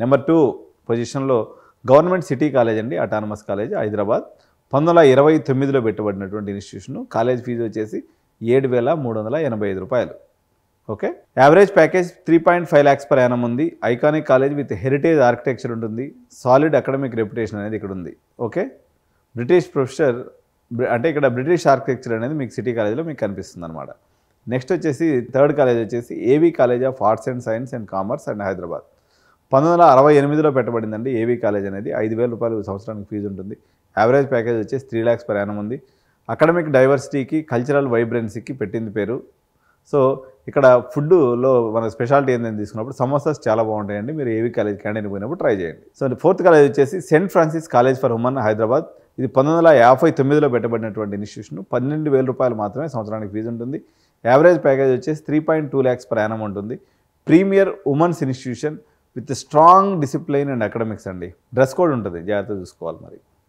Number 2 పొజిషన్లో government city college అండి, autonomous college Hyderabad. 1929లో పెట్టబడినటువంటి ఇన్స్టిట్యూషన్. కాలేజ్ ఫీజు వచ్చేసి 7,385 రూపాయలు. Okay. Average package 3.5 lakhs per annum ఉంది. Iconic college with heritage architecture ఉంటుంది. సాలిడ్ అకాడమిక్ రెప్యుటేషన్ అనేది ఇక్కడ ఉంది. ఓకే. బ్రిటిష్ ప్రొఫెసర్ అంటే ఇక్కడ బ్రిటిష్ ఆర్కిటెక్చర్ అనేది మీకు సిటీ కాలేజ్లో మీకు కనిపిస్తుంది అనమాట. నెక్స్ట్ వచ్చేసి థర్డ్ కాలేజ్ వచ్చేసి AV college of arts and science and commerce and Hyderabad. 1968లో పెట్టబడిందండి ఏవీ కాలేజ్ అనేది. 5,000 రూపాయలు సంవత్సరానికి ఫీజు ఉంటుంది. యావరేజ్ ప్యాకేజ్ వచ్చేసి 3 lakhs per annum ఉంది. అకాడమిక్ డైవర్సిటీకి కల్చరల్ వైబ్రెన్సీకి పెట్టింది పేరు. సో ఇక్కడ ఫుడ్లో మన స్పెషాలిటీ ఏంటని తీసుకున్నప్పుడు సమోసాస్ చాలా బాగుంటాయండి. మీరు ఏవీ కాలేజ్ క్యాంటీన్ పోయినప్పుడు ట్రై చేయండి. సో ఫోర్త్ కాలేజ్ వచ్చేసి Saint Francis college for women Hyderabad. ఇది 1959లో పెట్టబడినటువంటి ఇన్స్టిట్యూషన్. 12,000 రూపాయలు మాత్రమే సంవత్సరానికి ఫీజు ఉంటుంది. యావరేజ్ ప్యాకేజ్ వచ్చేసి 3.2 lakhs per annum ఉంటుంది. Premier women's institution with strong discipline and academics అండి. డ్రెస్ కోడ్ ఉంటుంది, జాగ్రత్తగా చూసుకోవాలి మరి.